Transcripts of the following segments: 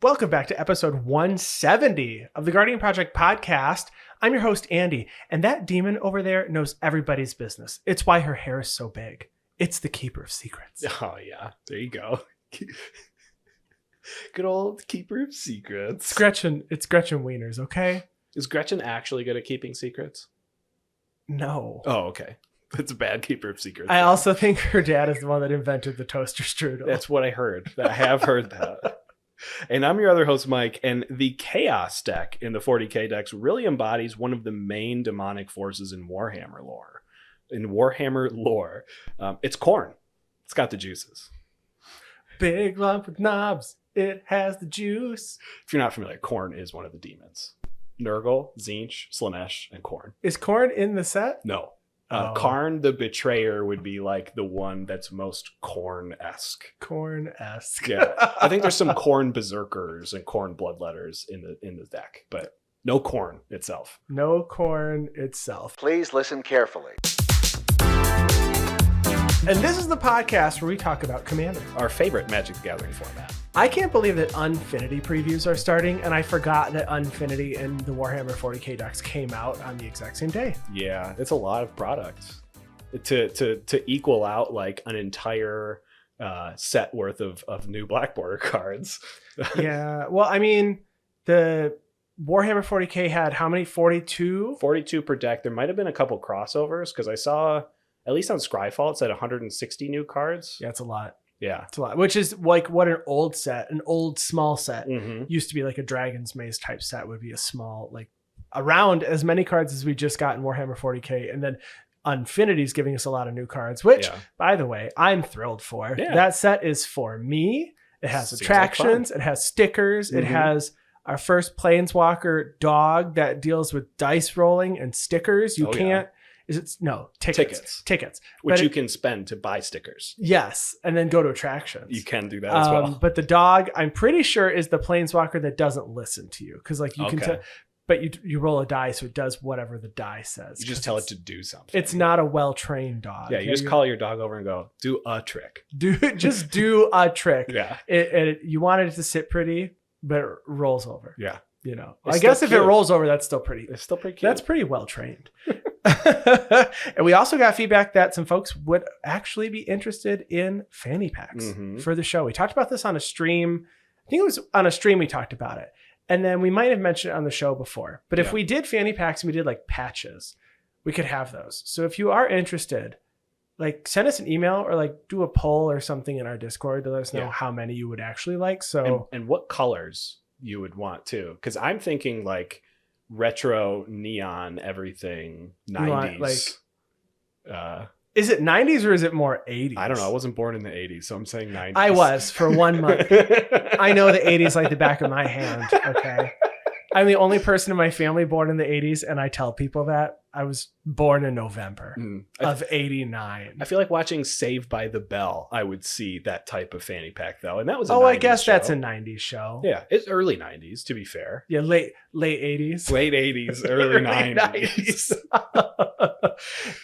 Welcome back to episode 170 of the Guardian Project podcast. I'm your host, Andy, and that demon over there knows everybody's business. It's why her hair is so big. It's the Keeper of Secrets. Oh, yeah. There you go. Good old Keeper of Secrets. It's Gretchen Wieners, okay? Is Gretchen actually good at keeping secrets? No. Oh, okay. That's a bad Keeper of Secrets. I also think her dad is the one that invented the toaster strudel. That's what I heard. I have heard that. And I'm your other host, Mike, and the Chaos deck in the 40k decks really embodies one of the main demonic forces in Warhammer lore. It's Khorne. It's got the juices. Big lump with knobs. It has the juice. If you're not familiar, Khorne is one of the demons. Nurgle, Tzeentch, Slaanesh, and Khorne. Is Khorne in the set? No. Karn the Betrayer would be like the one that's most Khorne-esque. Khorne-esque. Yeah. I think there's some Khorne Berserkers and Khorne Bloodletters in the deck, but no Khorne itself. No Khorne itself. Please listen carefully. And this is the podcast where we talk about Commander. Our favorite Magic the Gathering format. I can't believe that Unfinity previews are starting, and I forgot that Unfinity and the Warhammer 40k decks came out on the exact same day. Yeah, it's a lot of product to equal out like an entire set worth of new Black Border cards. Yeah, well, I mean, the Warhammer 40k had how many? 42? 42 per deck. There might have been a couple crossovers because I saw, at least on Scryfall, it said 160 new cards. Yeah, it's a lot. Yeah. It's a lot, which is like what an old small set Mm-hmm. used to be. Like a Dragon's Maze type set would be a small, like around as many cards as we just got in Warhammer 40k. And then Unfinity's giving us a lot of new cards, which, by the way, I'm thrilled for. Yeah. That set is for me. It has Seems attractions. like It has stickers. Mm-hmm. It has our first Planeswalker dog that deals with dice rolling and stickers. You can't. Is it no tickets? Which but you can spend to buy stickers. Yes, and then go to attractions. You can do that as well. But the dog, I'm pretty sure, is the planeswalker that doesn't listen to you, because like you can, but you roll a die, so it does whatever the die says. You just tell it to do something. It's not a well-trained dog. Yeah, you just call your dog over and go, do a trick. Do a trick. Yeah. You wanted it to sit pretty, but it rolls over. Yeah. You know, It's I guess if cute. it rolls over, that's still pretty. It's still pretty cute. That's pretty well trained. And we also got feedback that some folks would actually be interested in fanny packs for the show. We talked about this on a stream. I think it was on a stream we talked about it. And then we might have mentioned it on the show before. But if we did fanny packs and we did like patches, we could have those. So if you are interested, like send us an email or like do a poll or something in our Discord to let us know how many you would actually like. So and what colors you would want too. Because I'm thinking like retro neon everything 90s. Is it 90s or is it more 80s? I don't know. I wasn't born in the 80s, so I'm saying 90s. I was for 1 month. I know the 80s like the back of my hand. Okay. I'm the only person in my family born in the 80s, and I tell people that. I was born in November of 89. I feel like watching Saved by the Bell, I would see that type of fanny pack though. And that was I guess that's a 90s show. Yeah, it's early 90s to be fair. Yeah, late 80s. Late 80s, early 90s.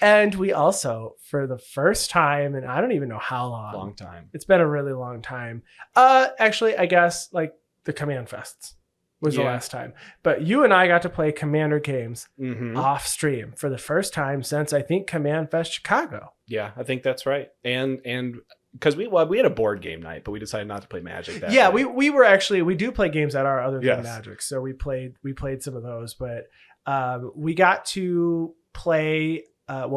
And we also, for the first time, and I don't even know how Long time. It's been a really long time. Actually, I guess like the Command Fests was the last time. But you and I got to play Commander games off stream for the first time since I think Command Fest Chicago. Yeah, I think that's right. And because we had a board game night, but we decided not to play Magic that Yeah, night. we do play games that are other than Magic. So we played some of those, but we got to play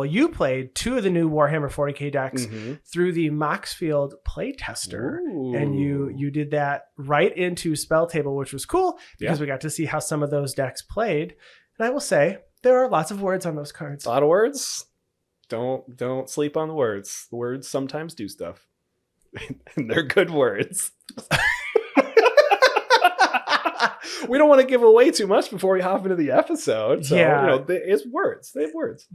you played 2 of the new Warhammer 40k decks through the Moxfield playtester, and you did that right into Spell Table, which was cool because we got to see how some of those decks played. And I will say there are lots of words on those cards. A lot of words. Don't sleep on the words. The words sometimes do stuff, and they're good words. We don't want to give away too much before we hop into the episode. So, it's words. They have words.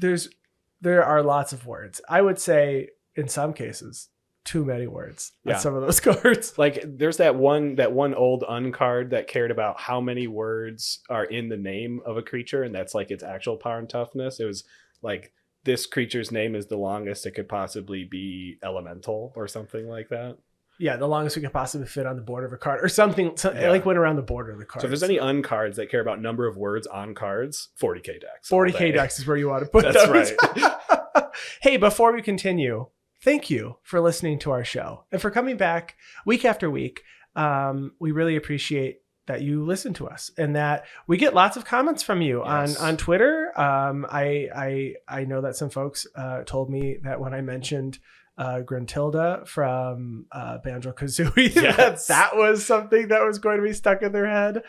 There are lots of words. I would say in some cases, too many words on some of those cards. Like there's that one old uncard that cared about how many words are in the name of a creature, and that's like its actual power and toughness. It was like this creature's name is the longest it could possibly be elemental or something like that. Yeah, the longest we could possibly fit on the border of a card or something. Like went around the border of the card. So if there's any uncards that care about number of words on cards, 40K decks. 40K decks is where you want to put That's those. right. Hey, before we continue, thank you for listening to our show and for coming back week after week. We really appreciate that you listen to us and that we get lots of comments from you on Twitter. I know that some folks told me that when I mentioned Gruntilda from Banjo Kazooie, that was something that was going to be stuck in their head.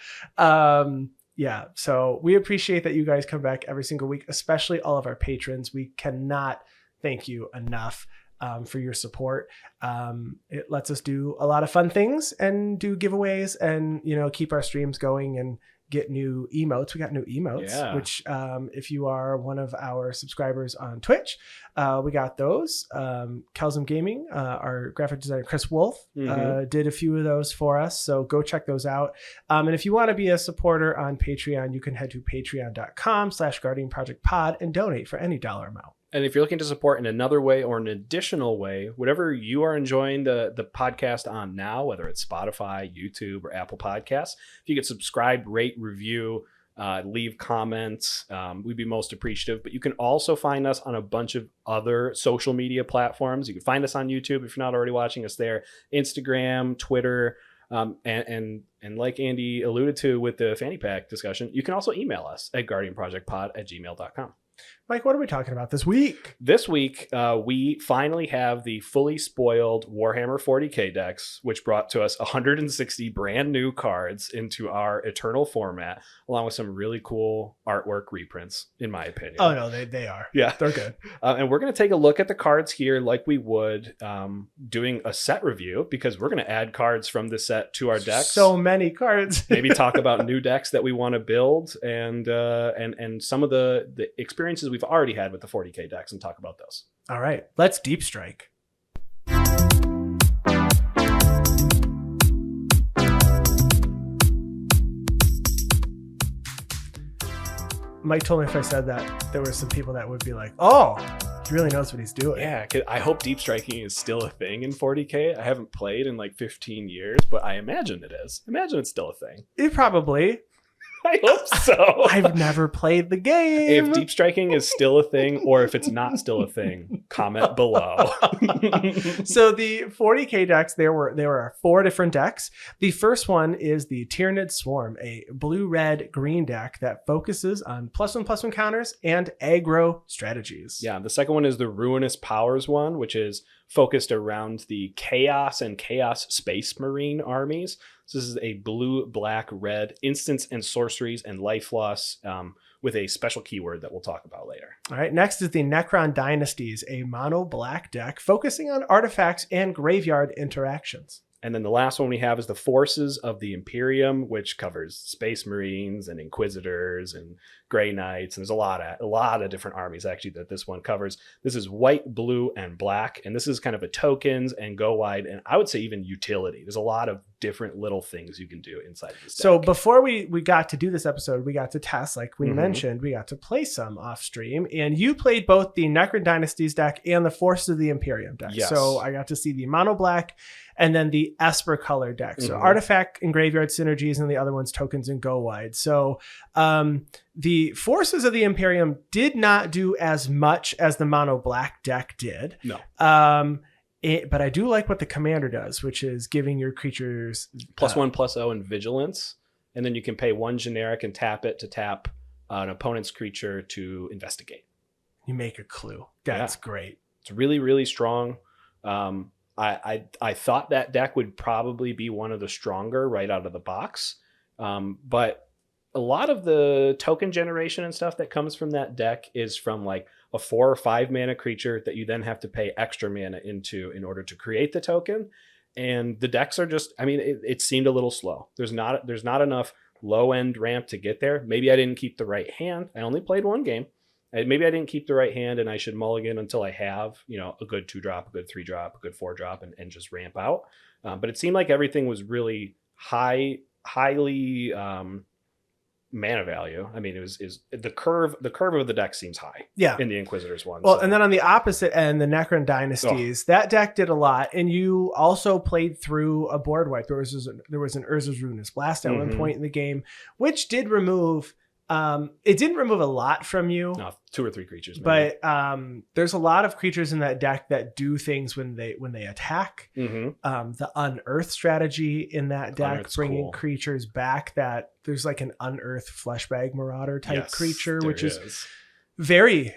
So we appreciate that you guys come back every single week, especially all of our patrons. We cannot thank you enough for your support. It lets us do a lot of fun things and do giveaways and, keep our streams going and get new emotes. We got new emotes, which if you are one of our subscribers on Twitch, we got those. Kelsum Gaming, our graphic designer, Chris Wolf, did a few of those for us. So go check those out. And if you want to be a supporter on Patreon, you can head to patreon.com/guardianprojectpod and donate for any dollar amount. And if you're looking to support in another way or an additional way, whatever you are enjoying the podcast on now, whether it's Spotify, YouTube, or Apple Podcasts, if you could subscribe, rate, review, leave comments, we'd be most appreciative. But you can also find us on a bunch of other social media platforms. You can find us on YouTube if you're not already watching us there, Instagram, Twitter, and like Andy alluded to with the fanny pack discussion, you can also email us at guardianprojectpod@gmail.com. Mike, what are we talking about this week? This week, we finally have the fully spoiled Warhammer 40K decks, which brought to us 160 brand new cards into our Eternal format, along with some really cool artwork reprints, in my opinion. Oh, no, they are. Yeah. They're good. And we're going to take a look at the cards here like we would doing a set review, because we're going to add cards from the set to our decks. So many cards. Maybe talk about new decks that we want to build and some of the experiences we've already had with the 40K decks, and talk about those. All right, let's deep strike. Mike told me if I said that, there were some people that would be like, oh, he really knows what he's doing. Yeah, I hope deep striking is still a thing in 40K. I haven't played in like 15 years, but I imagine it is. Imagine it's still a thing. It probably. I hope so. I've never played the game. If deep striking is still a thing, or if it's not still a thing, comment below. So the 40K decks, there were 4 different decks. The first one is the Tyrannid Swarm, a blue-red-green deck that focuses on +1/+1 counters and aggro strategies. Yeah, the second one is the Ruinous Powers one, which is focused around the Chaos and Chaos Space Marine armies. So this is a blue, black, red instants and sorceries and life loss with a special keyword that we'll talk about later. All right, next is the Necron Dynasties, a mono black deck focusing on artifacts and graveyard interactions. And then the last one we have is the Forces of the Imperium, which covers Space Marines and Inquisitors and Grey Knights. And there's a lot of different armies actually that this one covers. This is white, blue, and black. And this is kind of a tokens and go wide, and I would say even utility. There's a lot of different little things you can do inside this deck. So before we got to do this episode, we got to test, like we mentioned, we got to play some off stream, and you played both the Necron Dynasties deck and the Forces of the Imperium deck. Yes. So I got to see the mono black and then the Esper color deck. So artifact and graveyard synergies, and the other one's tokens and go wide. So the Forces of the Imperium did not do as much as the mono black deck did. No. But I do like what the commander does, which is giving your creatures +1/+0 and vigilance. And then you can pay 1 generic and tap it to tap an opponent's creature to investigate. You make a clue. That's great. It's really, really strong. I thought that deck would probably be one of the stronger right out of the box. But a lot of the token generation and stuff that comes from that deck is from like a 4 or 5 mana creature that you then have to pay extra mana into in order to create the token. And the decks are just, I mean, it seemed a little slow. There's not enough low end ramp to get there. Maybe I didn't keep the right hand. I only played 1 game. Maybe I didn't keep the right hand, and I should mulligan until I have, a good 2-drop, a good 3-drop, a good 4-drop, and just ramp out. But it seemed like everything was really highly mana value. I mean, is the curve of the deck seems high. Yeah. In the Inquisitors one. Well, and then on the opposite end, the Necron Dynasties, that deck did a lot, and you also played through a board wipe. There was an Urza's Ruinous Blast at one point in the game, which did remove. It didn't remove a lot from you. No, 2 or 3 creatures. Maybe. But there's a lot of creatures in that deck that do things when they attack. The Unearth strategy in that deck, Unearth's bringing cool. creatures back. That there's like an Unearth Fleshbag Marauder type creature, which is very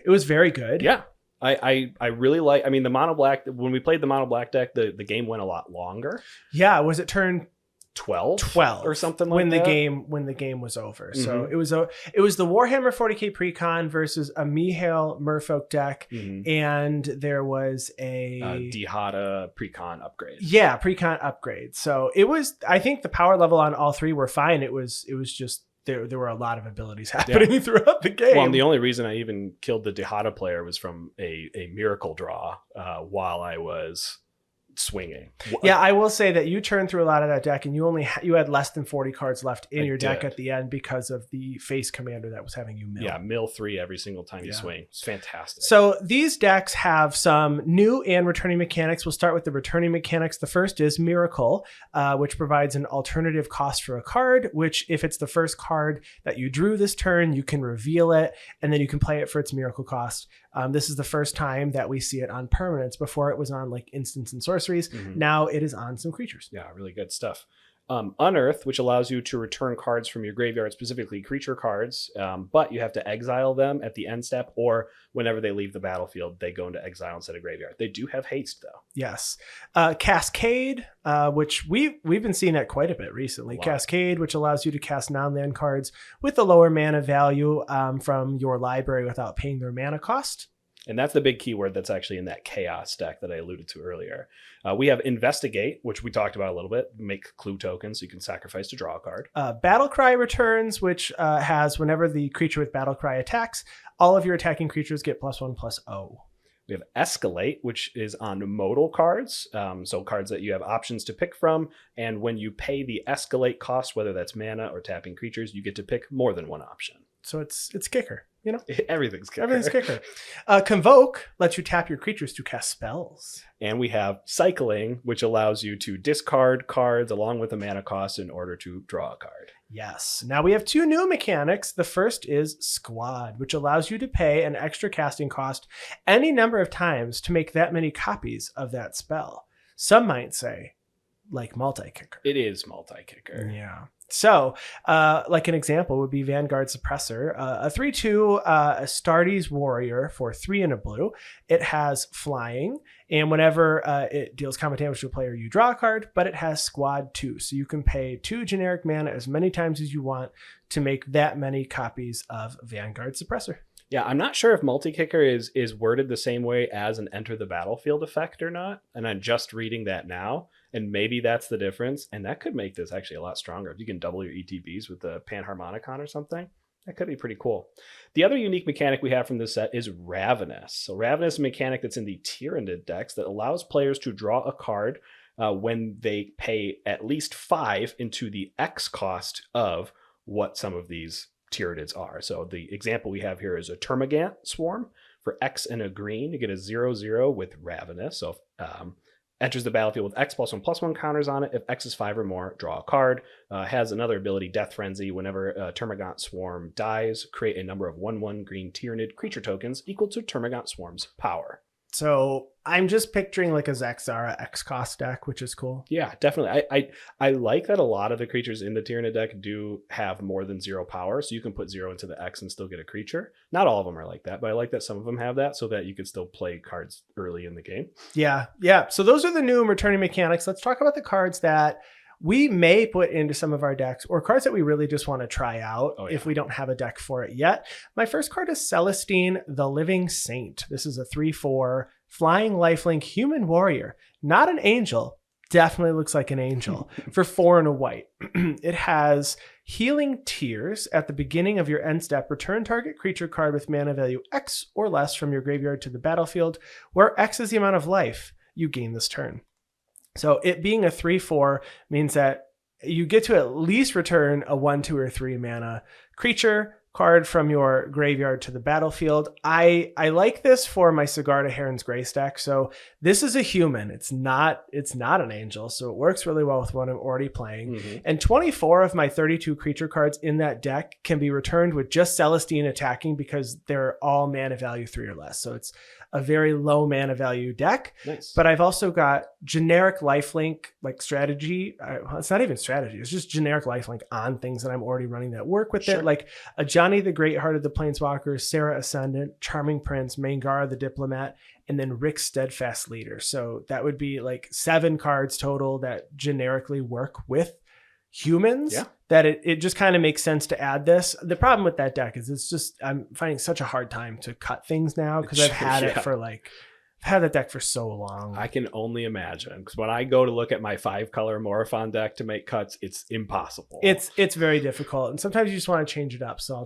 good. Yeah. I really like. I mean, the mono black. When we played the mono black deck, the game went a lot longer. Yeah, was it turn 12 or something like when that when the game was over? So it was the Warhammer 40k precon versus a Mihail Merfolk deck, and there was a Jahzzar precon upgrade. Yeah, precon upgrade. So it was, I think the power level on all three were fine. It was just there were a lot of abilities happening throughout the game. Well, and the only reason I even killed the Jahzzar player was from a miracle draw while I was swinging. Yeah, I will say that you turned through a lot of that deck, and you had less than 40 cards left in your deck at the end because of the face commander that was having you mill. Yeah, mill 3 every single time you swing. It's fantastic. So these decks have some new and returning mechanics. We'll start with the returning mechanics. The first is Miracle, which provides an alternative cost for a card, which if it's the first card that you drew this turn, you can reveal it, and then you can play it for its miracle cost. This is the first time that we see it on permanents. Before it was on like instants and sorceries. Now it is on some creatures. Yeah, really good stuff. Unearth, which allows you to return cards from your graveyard, specifically creature cards, but you have to exile them at the end step, or whenever they leave the battlefield, they go into exile instead of graveyard. They do have haste, though. Yes. Cascade, which we've been seeing that quite a bit recently. Cascade, which allows you to cast non-land cards with a lower mana value from your library without paying their mana cost. And that's the big keyword that's actually in that chaos deck that I alluded to earlier. We have Investigate, which we talked about a little bit. Make clue tokens so you can sacrifice to draw a card. Battlecry returns, which has whenever the creature with Battlecry attacks, all of your attacking creatures get +1/+0. We have Escalate, which is on modal cards. So cards that you have options to pick from. And when you pay the Escalate cost, whether that's mana or tapping creatures, you get to pick more than one option. So it's kicker. You know, everything's kicker. Everything's kicker. Convoke lets you tap your creatures to cast spells. And we have Cycling, which allows you to discard cards along with a mana cost in order to draw a card. Yes. Now we have two new mechanics. The first is Squad, which allows you to pay an extra casting cost any number of times to make that many copies of that spell. Some might say, like multi-kicker. It is multi-kicker. Yeah. So, like an example would be Vanguard Suppressor, a 3/2 Astartes Warrior for 3 and a blue. It has flying, and whenever it deals combat damage to a player, you draw a card, but it has Squad 2. So you can pay 2 generic mana as many times as you want to make that many copies of Vanguard Suppressor. Yeah, I'm not sure if multi-kicker is worded the same way as an enter the battlefield effect or not. And I'm just reading that now. And maybe that's the difference. And that could make this actually a lot stronger. If you can double your ETBs with the Panharmonicon or something, that could be pretty cool. The other unique mechanic we have from this set is Ravenous. So Ravenous is a mechanic that's in the Tyrannid decks that allows players to draw a card when they pay at least 5 into the X cost of what some of these Tyranids are. So the example we have here is a Termagant Swarm for X and a green. You get a 0/0 with Ravenous. So enters the battlefield with X +1/+1 counters on it. If X is 5 or more, draw a card. Has another ability, Death Frenzy. Whenever a Termagant Swarm dies, create a number of 1/1 green Tyranid creature tokens equal to Termagant Swarm's power. So I'm just picturing like a Jahzzar X cost deck, which is cool. Yeah, definitely. I like that a lot of the creatures in the Tyrannid deck do have more than 0 power, so you can put 0 into the X and still get a creature. Not all of them are like that, but I like that some of them have that so that you can still play cards early in the game. Yeah. So those are the new returning mechanics. Let's talk about the cards that we may put into some of our decks, or cards that we really just want to try out if we don't have a deck for it yet. My first card is Celestine, the Living Saint. This is a 3/4 flying lifelink human warrior. Not an angel. Definitely looks like an angel for 4 and a white. It has Healing Tears. At the beginning of your end step, return target creature card with mana value X or less from your graveyard to the battlefield, where X is the amount of life you gain this turn. So it being a 3/4 means that you get to at least return a 1, 2, or 3 mana creature card from your graveyard to the battlefield. I like this for my Sigarda Heron's Grace deck. So this is a human. It's not an angel. So it works really well with what I'm already playing. And 24 of my 32 creature cards in that deck can be returned with just Celestine attacking because they're all mana value 3 or less. So it's a very low mana value deck. Nice. But I've also got generic lifelink like strategy. Well, it's not even strategy. It's just generic lifelink on things that I'm already running that work with it. Like a Johnny the Greatheart of the Planeswalkers, Sarah Ascendant, Charming Prince, Mangara the Diplomat, and then Rick Steadfast Leader. So that would be like 7 cards total that generically work with humans. That it just kind of makes sense to add this. The problem with that deck is it's just I'm finding such a hard time to cut things now because I've had it for like I've had that deck for so long. I can only imagine because when I go to look at my 5-color Morophon deck to make cuts, it's impossible. It's very difficult, and sometimes you just want to change it up. So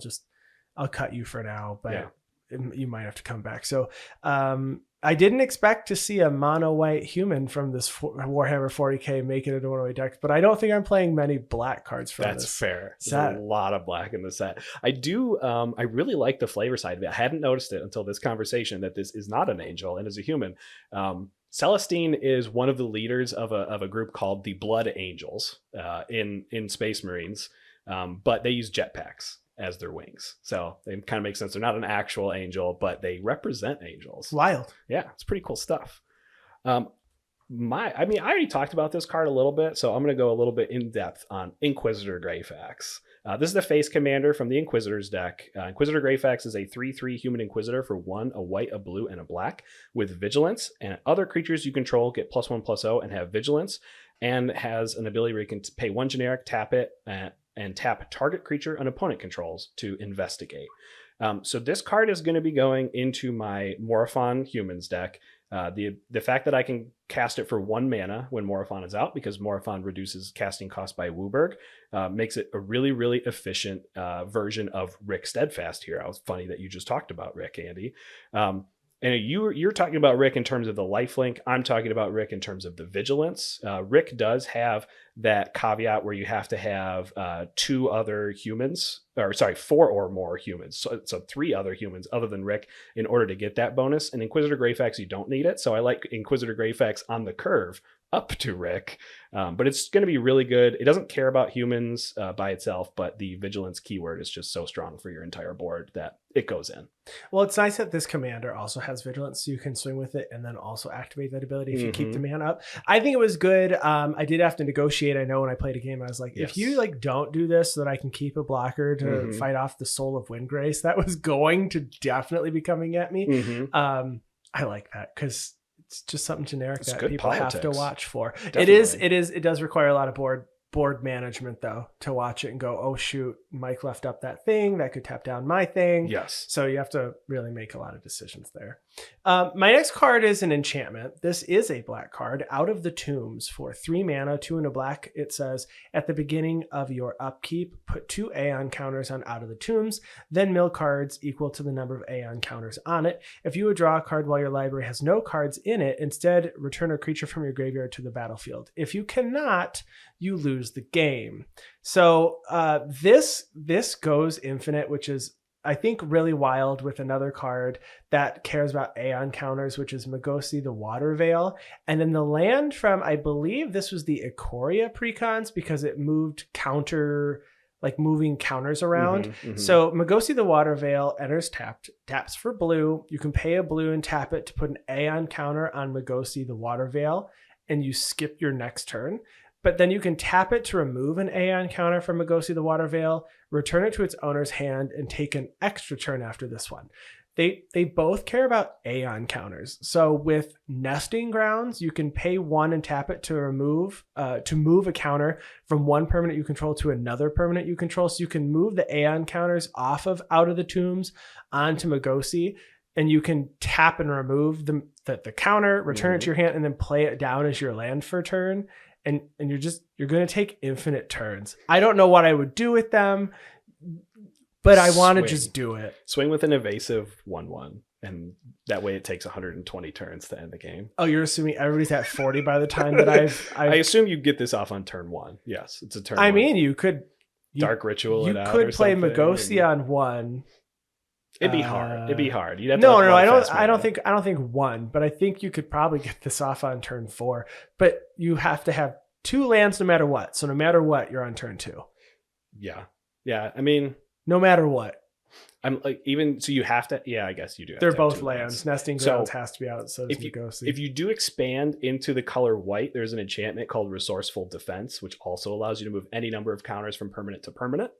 I'll cut you for now, but you might have to come back. So I didn't expect to see a mono white human from this Warhammer 40k make it into one of my decks, but I don't think I'm playing many black cards from this. That's fair. There's a lot of black in the set. I really like the flavor side of it. I hadn't noticed it until this conversation that this is not an angel and is a human. Celestine is one of the leaders of a group called the Blood Angels in Space Marines, but they use jetpacks as their wings. So they kind of make sense. They're not an actual angel, but they represent angels. Wild. Yeah, it's pretty cool stuff. I already talked about this card a little bit, so I'm going to go a little bit in depth on Inquisitor Greyfax. This is the face commander from the Inquisitor's deck. Inquisitor Greyfax is a 3/3 human Inquisitor for 1, a white, a blue, and a black with vigilance. And other creatures you control get +1/+0 and have vigilance, and has an ability where you can pay 1 generic, tap it, and tap target creature an opponent controls to investigate. So this card is going to be going into my Morophon humans deck. The fact that I can cast it for 1 mana when Morophon is out, because Morophon reduces casting cost by Wooburg, makes it a really, really efficient version of Rick Steadfast here. It was funny that you just talked about Rick, Andy. And you're talking about Rick in terms of the lifelink. I'm talking about Rick in terms of the vigilance. Rick does have that caveat where you have to have 4 or more humans. So 3 other humans other than Rick in order to get that bonus. And Inquisitor Greyfax, you don't need it. So I like Inquisitor Greyfax on the curve up to Rick, but it's going to be really good. It doesn't care about humans by itself, but the vigilance keyword is just so strong for your entire board that it goes in. Well, it's nice that this commander also has vigilance, so you can swing with it and then also activate that ability if you keep the mana up. I think it was good. I did have to negotiate. I know when I played a game, I was like, if you like don't do this so that I can keep a blocker to fight off the Soul of Windgrace, that was going to definitely be coming at me. I like that because it's just something generic that people have to watch for. Definitely. It does require a lot of board management though to watch it and go, oh shoot, Mike left up that thing that could tap down my thing. Yes. So you have to really make a lot of decisions there. My next card is an enchantment. This is a black card, Out of the Tombs, for 3 mana, 2 and a black. It says, at the beginning of your upkeep, put 2 Aeon counters on Out of the Tombs, then mill cards equal to the number of Aeon counters on it. If you would draw a card while your library has no cards in it, instead return a creature from your graveyard to the battlefield. If you cannot, you lose the game. So this goes infinite, which is, I think, really wild with another card that cares about Aeon counters, which is Magosi the Water Veil. And then the land from, I believe this was the Ikoria precons because it moved moving counters around. So Magosi the Water Veil enters taps for blue. You can pay a blue and tap it to put an Aeon counter on Magosi the Water Veil, and you skip your next turn. But then you can tap it to remove an Aeon counter from Magosi the Water Veil, return it to its owner's hand, and take an extra turn after this one. They both care about Aeon counters. So with Nesting Grounds, you can pay 1 and tap it to move a counter from one permanent you control to another permanent you control. So you can move the Aeon counters off of Out of the Tombs onto Magosi, and you can tap and remove the counter, return it to your hand, and then play it down as your land for a turn. And you're going to take infinite turns. I don't know what I would do with them, but I want to just do it. Swing with an evasive 1/1. And that way it takes 120 turns to end the game. Oh, you're assuming everybody's at 40 by the time that I assume you get this off on turn 1. Yes, it's a turn. I mean, you could Dark Ritual. You could play Magosi on 1. It'd be hard. It'd be hard. You'd have no. I don't think 1, but I think you could probably get this off on turn 4. But you have to have 2 lands no matter what. So no matter what, you're on turn 2. Yeah. I mean, no matter what. I'm like, even so you have to, I guess you do. They're both lands. Nesting Grounds has to be out. So if you do expand into the color white, there's an enchantment called Resourceful Defense, which also allows you to move any number of counters from permanent to permanent.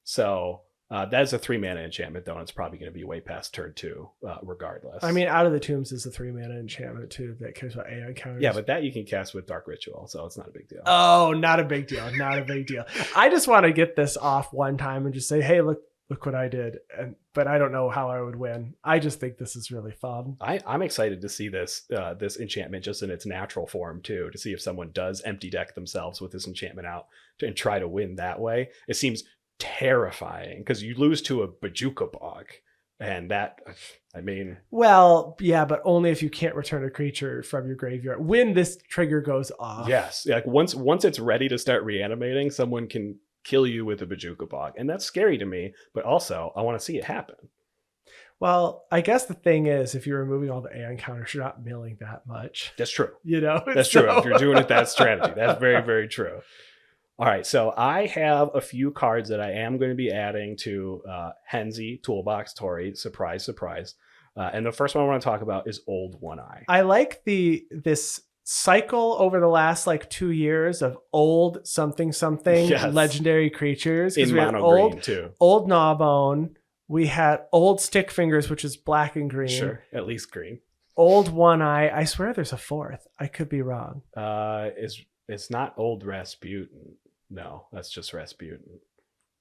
So that's a 3-mana enchantment, though, and it's probably going to be way past turn 2, regardless. I mean, Out of the Tombs is a 3-mana enchantment too that cares about AI counters. Yeah, but that you can cast with Dark Ritual, so it's not a big deal. Oh, not a big deal. Not a big deal. I just want to get this off one time and just say, hey, look what I did. But I don't know how I would win. I just think this is really fun. I'm excited to see this enchantment just in its natural form too, to see if someone does empty deck themselves with this enchantment out and try to win that way. It seems terrifying because you lose to a Bajuka Bog, and that, I mean, well, yeah, but only if you can't return a creature from your graveyard when this trigger goes off. Yes, like once it's ready to start reanimating, someone can kill you with a Bajuka Bog, and that's scary to me, but also I want to see it happen. Well, I guess the thing is, if you're removing all the AI counters, you're not milling that much. That's true. That's true. If you're doing it that strategy, that's very, very true. All right, so I have a few cards that I am going to be adding to Henzi Toolbox Tori. Surprise, surprise. And the first one I want to talk about is Old One Eye. I like this cycle over the last 2 years of old something legendary creatures. In mono green too. Old Gnawbone. We had Old Stick Fingers, which is black and green. Sure, at least green. Old One Eye. I swear there's a 4th. I could be wrong. It's not Old Rasputin. No, that's just Rasputin.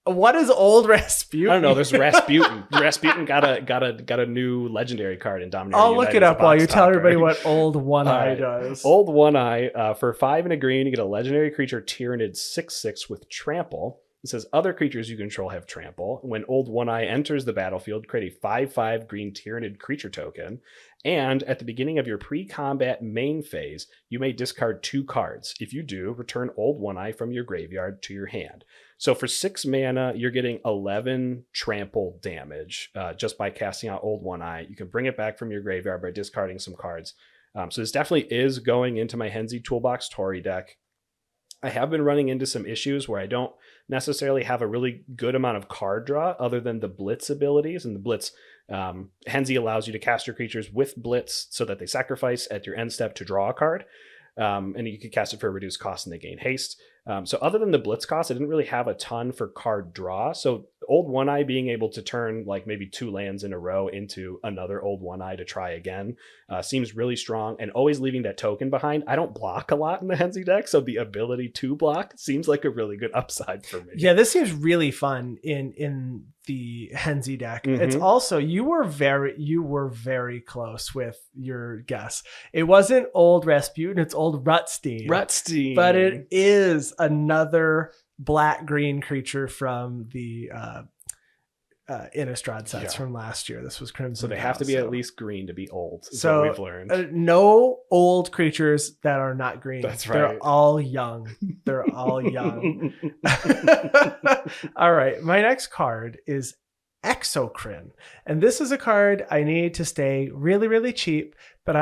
What is Old Rasputin? I don't know. There's Rasputin. Rasputin got a new legendary card in Dominator. I'll look it up while you tell everybody what Old One Eye does. Old One Eye, for 5 and a green, you get a legendary creature Tyrannid 6/6 with Trample. It says other creatures you control have Trample. When Old One Eye enters the battlefield, create a 5/5 green Tyrannid creature token. And at the beginning of your pre-combat main phase, you may discard 2 cards. If you do, return Old One Eye from your graveyard to your hand. So for 6 mana, you're getting 11 trample damage just by casting out Old One Eye. You can bring it back from your graveyard by discarding some cards. So this definitely is going into my Henzi Toolbox Tori deck. I have been running into some issues where I don't necessarily have a really good amount of card draw other than the Blitz abilities. And the Blitz, Henzi allows you to cast your creatures with Blitz so that they sacrifice at your end step to draw a card. And you can cast it for a reduced cost and they gain haste. So other than the Blitz cost, I didn't really have a ton for card draw. So Old One Eye being able to turn maybe 2 lands in a row into another Old One Eye to try again seems really strong, and always leaving that token behind. I don't block a lot in the Henzi deck, so the ability to block seems like a really good upside for me. Yeah, this seems really fun in the Henzi deck. Mm-hmm. It's also, you were very close with your guess. It wasn't Old Rasputin, it's Old Rutstein. But it is another black-green creature from the Innistrad sets from last year. This was Crimson. So they have to be at least green to be old. So what we've learned. No old creatures that are not green. That's right. They're all young. All right. My next card is Exocrine. And this is a card I need to stay really, really cheap. But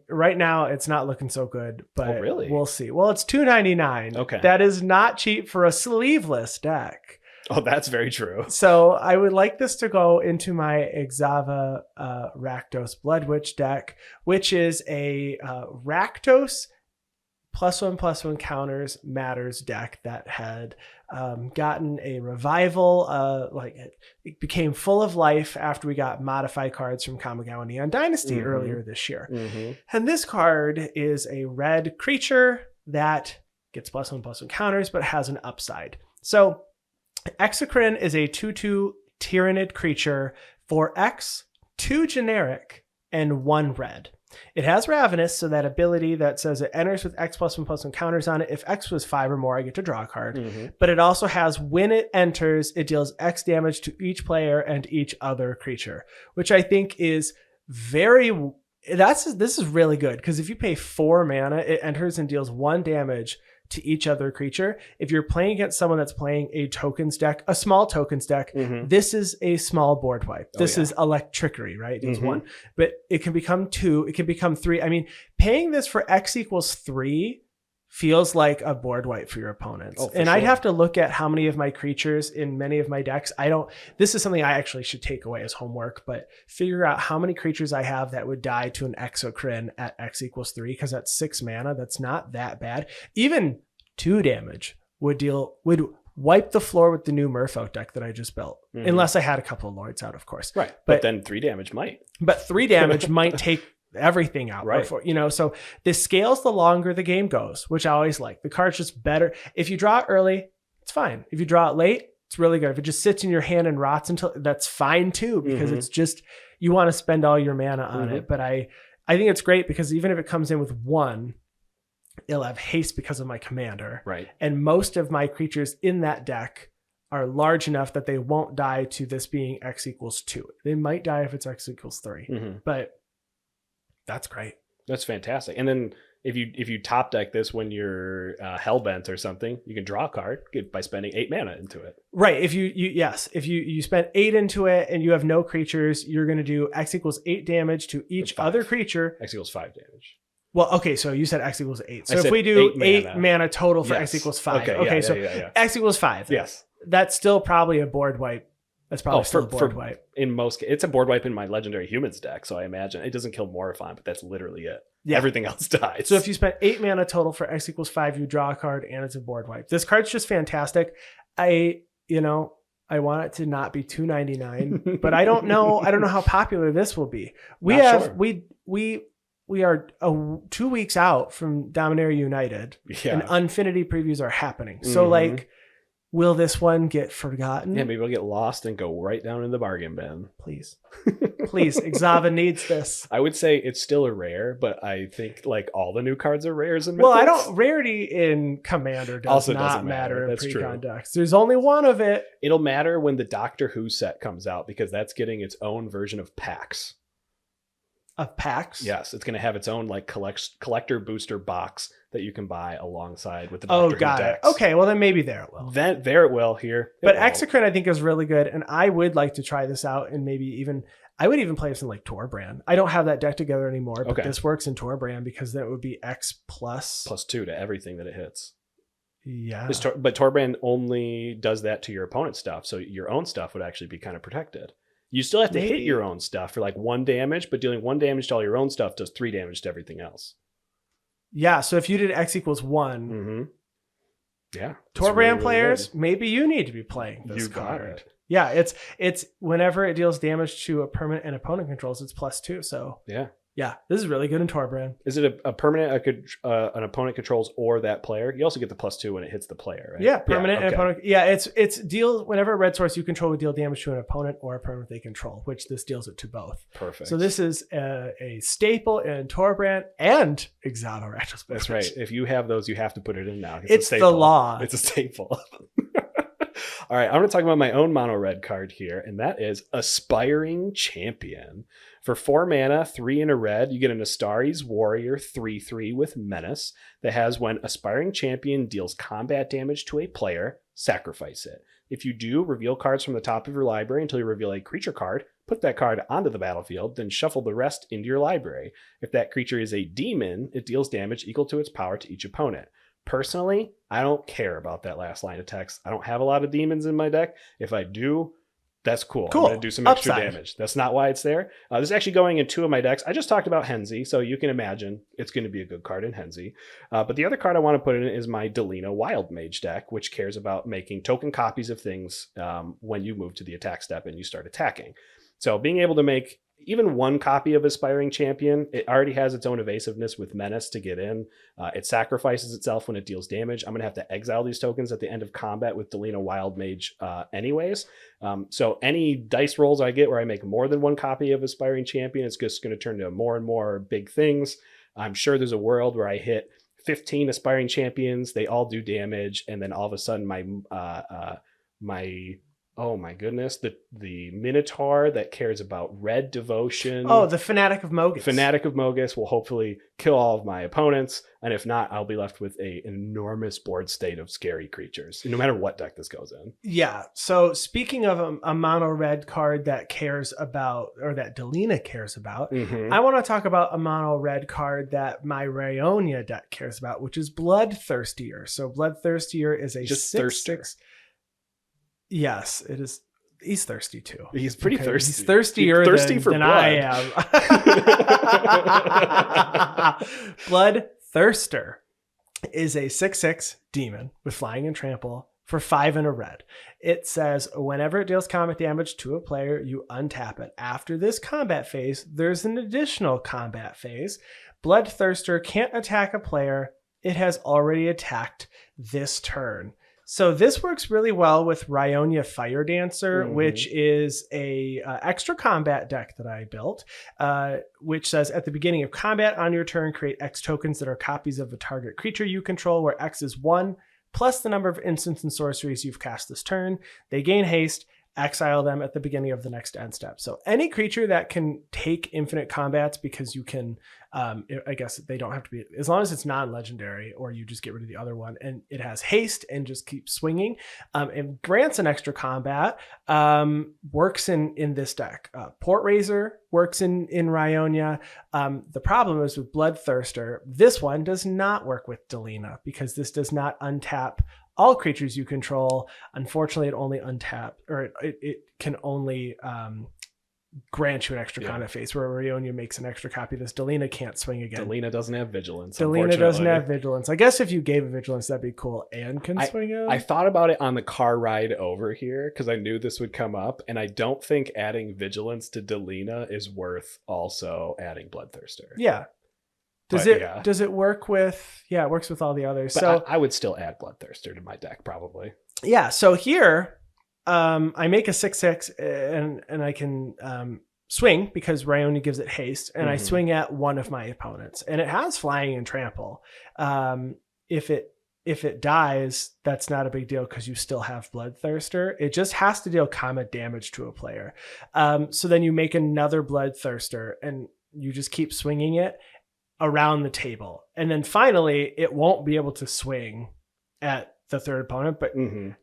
right now it's not looking so good. But really? We'll see. Well, it's $2.99. Okay. That is not cheap for a sleeveless deck. Oh, that's very true. So I would like this to go into my Exava Rakdos Blood Witch deck, which is a Rakdos +1/+1 counters matters deck that had gotten a revival. It became full of life after we got modified cards from Kamigawa Neon Dynasty earlier this year. Mm-hmm. And this card is a red creature that gets +1/+1 counters, but has an upside. So Exocrine is a 2/2 Tyrannid creature for X, 2 generic, and 1 red. It has Ravenous, so that ability that says it enters with X +1/+1 counters on it. If X was 5 or more, I get to draw a card. Mm-hmm. But it also has, when it enters, it deals X damage to each player and each other creature, which I think is this is really good because if you pay 4 mana, it enters and deals 1 damage to each other creature. If you're playing against someone that's playing a tokens deck, a small tokens deck, this is a small board wipe. This is Electrickery, right? It deals 1, but it can become 2. It can become 3. I mean, paying this for X equals 3 feels like a board wipe for your opponents. And I'd have to look at how many of my creatures in many of my decks. This is something I actually should take away as homework, but figure out how many creatures I have that would die to an Exocrine at X equals 3, because that's 6 mana. That's not that bad. Even 2 damage would wipe the floor with the new Merfolk deck that I just built. Unless I had a couple of Lords out, of course. Right. But then 3 damage might. But 3 damage might take everything out, right? Before, so this scales the longer the game goes, which I always like. The card's just better. If you draw it early, it's fine. If you draw it late, it's really good. If it just sits in your hand and rots until, that's fine too, because it's just, you want to spend all your mana on it. But I think it's great because even if it comes in with 1, it'll have haste because of my commander. Right. And most of my creatures in that deck are large enough that they won't die to this being X equals 2. They might die if it's X equals 3, but that's great. That's fantastic. And then if you top deck this when you're Hellbent or something, you can draw a card by spending 8 mana into it. Right. If you spend 8 into it and you have no creatures, you're going to do X equals 8 damage to each other creature. X equals 5 damage. Well, okay, so you said X equals 8. So if we do 8 mana total for X equals 5. Okay, X equals 5. Yes. That's still probably a board wipe. That's probably still a board wipe. It's a board wipe in my Legendary Humans deck, so I imagine it doesn't kill Morifon, but that's literally it. Yeah. Everything else dies. So if you spend 8 mana total for X equals 5, you draw a card and it's a board wipe. This card's just fantastic. I want it to not be $2.99, but I don't know how popular this will be. We are 2 weeks out from Dominaria United, and Unfinity previews are happening. So will this one get forgotten? Yeah, maybe it'll get lost and go right down in the bargain bin. Please, Ixava needs this. I would say it's still a rare, but I think like all the new cards are rares in Mythics. Rarity in Commander doesn't matter in That's pre-con true. decks. There's only one of it. It'll matter when the Doctor Who set comes out, because that's getting its own version of packs. Of packs? Yes, it's going to have its own like collector booster box that you can buy alongside with the Doctor Who decks. Okay, well then maybe there it will. Then there it will here. But Exocrine I think is really good, and I would like to try this out, and I would even play this in like Torbrand. I don't have that deck together anymore, but this works in Torbrand because that would be X plus +2 to everything that it hits. Yeah. But Torbrand only does that to your opponent's stuff, so your own stuff would actually be kind of protected. You still have to hit your own stuff for like 1 damage, but dealing 1 damage to all your own stuff does 3 damage to everything else. Yeah, so if you did X equals 1, yeah, Torbrand really players, maybe you need to be playing this card. Yeah, it's whenever it deals damage to a permanent and opponent controls, it's +2. So yeah, this is really good in Torbrand. Is it a permanent an opponent controls or that player? You also get the +2 when it hits the player, right? Yeah, permanent and opponent. Yeah, it's deal whenever a red source you control would deal damage to an opponent or a permanent they control, which this deals it to both. Perfect. So this is a staple in Torbrand and Ixava Retrospect. That's right. If you have those, you have to put it in now. It's the law. It's a staple. All right, I'm going to talk about my own mono red card here, and that is Aspiring Champion. For 4 mana, 3 in a red, you get an Astari's Warrior 3/3 with Menace that has when Aspiring Champion deals combat damage to a player, sacrifice it. If you do, reveal cards from the top of your library until you reveal a creature card, put that card onto the battlefield, then shuffle the rest into your library. If that creature is a demon, it deals damage equal to its power to each opponent. Personally, I don't care about that last line of text. I don't have a lot of demons in my deck. If I do, that's cool. I'm going to do some extra damage. That's not why it's there. This is actually going in 2 of my decks. I just talked about Henzi, so you can imagine it's going to be a good card in Henzi. But the other card I want to put in is my Delina Wild Mage deck, which cares about making token copies of things when you move to the attack step and you start attacking. So being able to make even 1 copy of Aspiring Champion, it already has its own evasiveness with Menace to get in. It sacrifices itself when it deals damage. I'm going to have to exile these tokens at the end of combat with Delina Wild Mage anyways. So any dice rolls I get where I make more than 1 copy of Aspiring Champion, it's just going to turn to more and more big things. I'm sure there's a world where I hit 15 Aspiring Champions, they all do damage, and then all of a sudden my Oh my goodness, the Minotaur that cares about red devotion. Oh, the Fanatic of Mogus. Fanatic of Mogus will hopefully kill all of my opponents, and if not, I'll be left with an enormous board state of scary creatures, no matter what deck this goes in. Yeah, so speaking of a mono red card that cares about, or that Delina cares about, I want to talk about a mono red card that my Rayonia deck cares about, which is Bloodthirstier. So Bloodthirstier is a just 6/6. Yes, it is. He's thirsty too. He's pretty thirsty. He's thirstier than blood. I am. Bloodthirster is a 6/6 demon with flying and trample for 5 and a red. It says whenever it deals combat damage to a player, you untap it. After this combat phase, there's an additional combat phase. Bloodthirster can't attack a player it has already attacked this turn. So this works really well with Rayonia Fire Dancer, which is a extra combat deck that I built, which says at the beginning of combat on your turn, create X tokens that are copies of a target creature you control, where X is 1 plus the number of instants and sorceries you've cast this turn. They gain haste. Exile them at the beginning of the next end step. So any creature that can take infinite combats, because you can, I guess they don't have to be, as long as it's non-legendary, or you just get rid of the other one, and it has haste and just keeps swinging, and grants an extra combat, works in this deck. Port Razor works in Rayonia. The problem is with Bloodthirster, this one does not work with Delina, because this does not untap all creatures you control. Unfortunately, it only untap, or it can only grant you an extra combat phase, where Rayonia makes an extra copy of this. Delina can't swing again. Delina doesn't have vigilance. Delina doesn't have vigilance. I guess if you gave it vigilance, that'd be cool. And can swing out. I thought about it on the car ride over here because I knew this would come up, and I don't think adding vigilance to Delina is worth also adding Bloodthirster. Yeah. Does it work with, it works with all the others. But so I would still add Bloodthirster to my deck probably. Yeah. So here, I make a 6/6 and I can swing because Rayonia gives it haste, and I swing at one of my opponents, and it has flying and trample. If it dies, that's not a big deal because you still have Bloodthirster. It just has to deal combat damage to a player. So then you make another Bloodthirster and you just keep swinging it around the table. And then finally, it won't be able to swing at the third opponent, but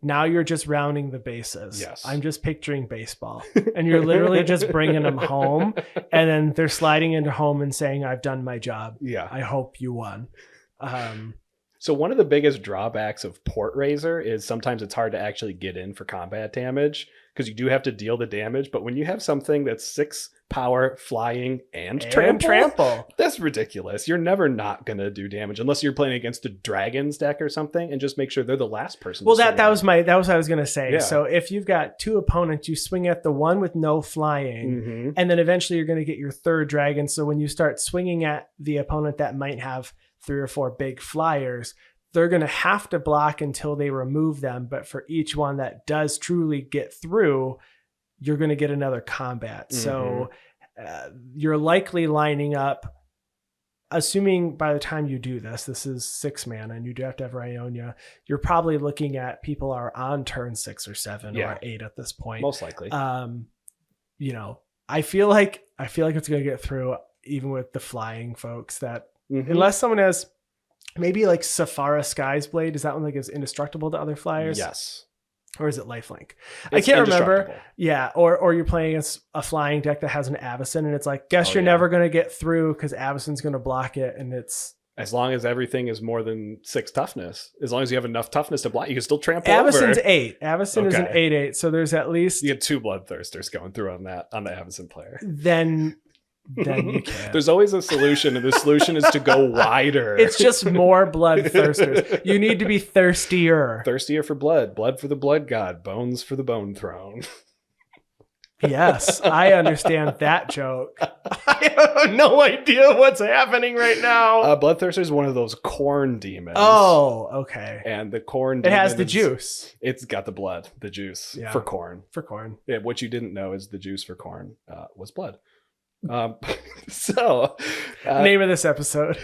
now you're just rounding the bases. Yes. I'm just picturing baseball, and you're literally just bringing them home, and then they're sliding into home and saying, I've done my job. Yeah. I hope you won. So one of the biggest drawbacks of Port Razor is sometimes it's hard to actually get in for combat damage because you do have to deal the damage. But when you have something that's 6 power, flying, and trample, that's ridiculous. You're never not going to do damage unless you're playing against a Dragon's deck or something, and just make sure they're the last person. Well, that was what I was going to say. Yeah. So if you've got 2 opponents, you swing at the one with no flying, and then eventually you're going to get your third dragon. So when you start swinging at the opponent that might have 3 or 4 big flyers, they're going to have to block until they remove them. But for each one that does truly get through, you're going to get another combat. So you're likely lining up, assuming by the time you do this is 6 mana and you do have to have Rayonia, you're probably looking at people are on turn 6 or 7 or 8 at this point. Most likely. I feel like it's going to get through, even with the flying folks, that unless someone has maybe like Saphara Sky's Blade. Is that one that gives indestructible to other flyers? Yes. Or is it lifelink? I can't remember. Yeah. Or you're playing against a flying deck that has an Avacyn, and it's like, you're never going to get through because Avacyn's going to block it. And it's, as long as everything is more than 6 toughness, as long as you have enough toughness to block, you can still trample Avacyn's over. 8. Avacyn is an 8/8. So there's at least, you get 2 Bloodthirsters going through on the Avacyn player. Then you can't. There's always a solution, and the solution is to go wider. It's just more Bloodthirsters. You need to be thirstier. Thirstier for blood. Blood for the blood god. Bones for the bone throne. Yes, I understand that joke. I have no idea what's happening right now. Bloodthirster is one of those corn demons. Oh, okay. And the corn demon, it has the juice. It's got the blood, the juice for corn. For corn. Yeah, what you didn't know is the juice for corn was blood. Name of this episode.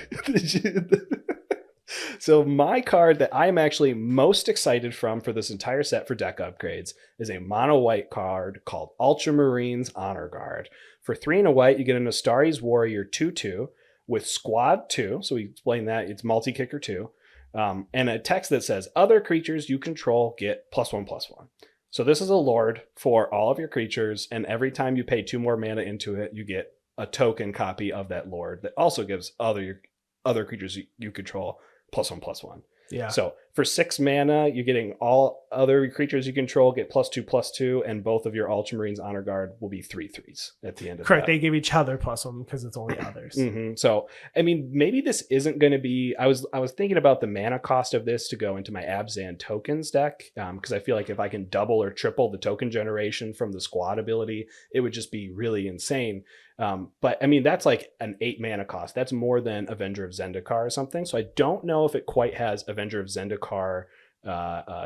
So my card that I'm actually most excited for this entire set for deck upgrades is a mono white card called Ultramarines Honor Guard. For 3 and a white, you get an Astari's Warrior 2/2 with Squad 2. So we explain that it's multi-kicker 2. And a text that says other creatures you control get +1/+1. So this is a Lord for all of your creatures, and every time you pay 2 more mana into it, you get a token copy of that Lord that also gives other creatures you control +1/+1. Yeah. So for 6 mana, you're getting all other creatures you control get +2/+2, and both of your Ultramarines Honor Guard will be 3/3s at the end of Correct. that. They give each other +1 because it's only others. So, I mean, maybe this isn't going to be. I was thinking about the mana cost of this to go into my Abzan tokens deck, because I feel like if I can double or triple the token generation from the Squad ability, it would just be really insane. But I mean, that's like an 8 mana cost. That's more than Avenger of Zendikar or something. So I don't know if it quite has Avenger of Zendikar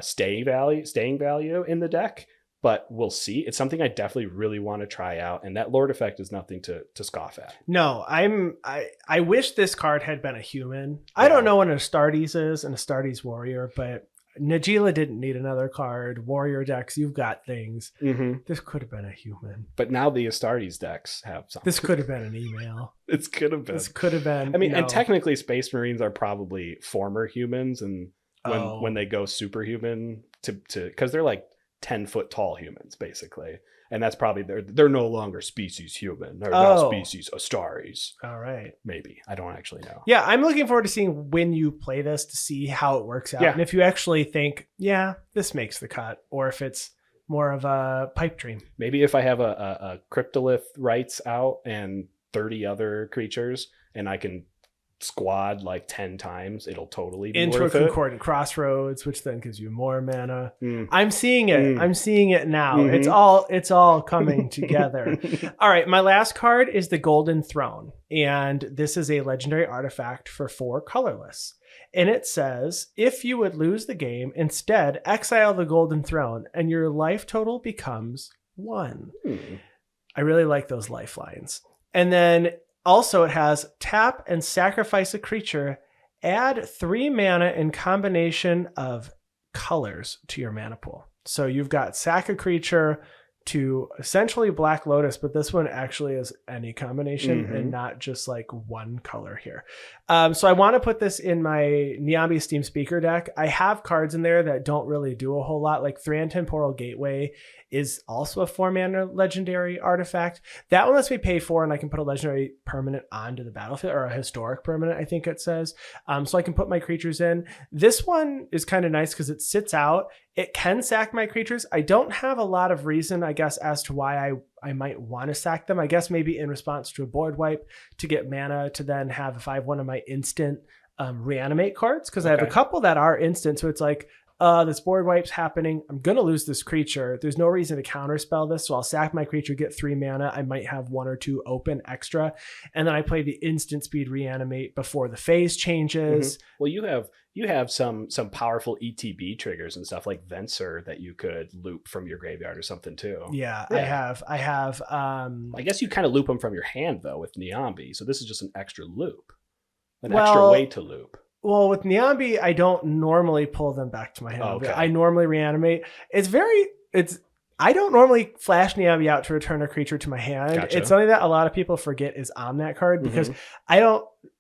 staying value in the deck, but we'll see. It's something I definitely really want to try out, and that Lord effect is nothing to scoff at. No, I wish this card had been a human. I don't know what an Astartes is, an Astartes Warrior, but Najila didn't need another card. Warrior decks, you've got things. This could have been a human. But now the Astartes decks have something. This could have been an email. This could have been. I mean, and technically Space Marines are probably former humans, and when they go superhuman to because they're like 10-foot tall humans, basically. And that's probably they're no longer species human. They're now species Astartes. All right. Maybe. I don't actually know. Yeah, I'm looking forward to seeing when you play this to see how it works out. Yeah. And if you actually think, yeah, this makes the cut, or if it's more of a pipe dream. Maybe if I have a Cryptolith Rites out and 30 other creatures, and I can squad like 10 times, it'll totally be into worth a concordant crossroads, which then gives you more mana. I'm seeing it. Mm. I'm seeing it now. Mm-hmm. It's all coming together. All right, my last card is the Golden Throne, and this is a legendary artifact for 4 colorless. And it says, if you would lose the game, instead exile the Golden Throne, and your life total becomes 1. I really like those lifelines. And then also, it has tap and sacrifice a creature, add 3 mana in combination of colors to your mana pool. So you've got sack a creature to essentially Black Lotus, but this one actually is any combination and not just like one color here. So I want to put this in my Niambi Steam Speaker deck. I have cards in there that don't really do a whole lot, like Thran Temporal Gateway is also a 4 mana legendary artifact. That one lets me pay 4 and I can put a legendary permanent onto the battlefield, or a historic permanent, I think it says. So I can put my creatures in. This one is kind of nice because it sits out. It can sack my creatures. I don't have a lot of reason, I guess, as to why I might want to sack them. I guess maybe in response to a board wipe to get mana to then have a 5/1 of my instant reanimate cards, because I have a couple that are instant. So it's like, this board wipe's happening. I'm going to lose this creature. There's no reason to counterspell this. So I'll sack my creature, get 3 mana. I might have 1 or 2 open extra. And then I play the instant speed reanimate before the phase changes. Well, you have some powerful ETB triggers and stuff like Venser that you could loop from your graveyard or something too. Yeah. I have. I guess you kind of loop them from your hand though with Niambi. So this is just an extra loop, extra way to loop. Well, with Niambi, I don't normally pull them back to my hand. I normally reanimate. I don't normally flash Niambi out to return a creature to my hand. Gotcha. It's something that a lot of people forget is on that card, because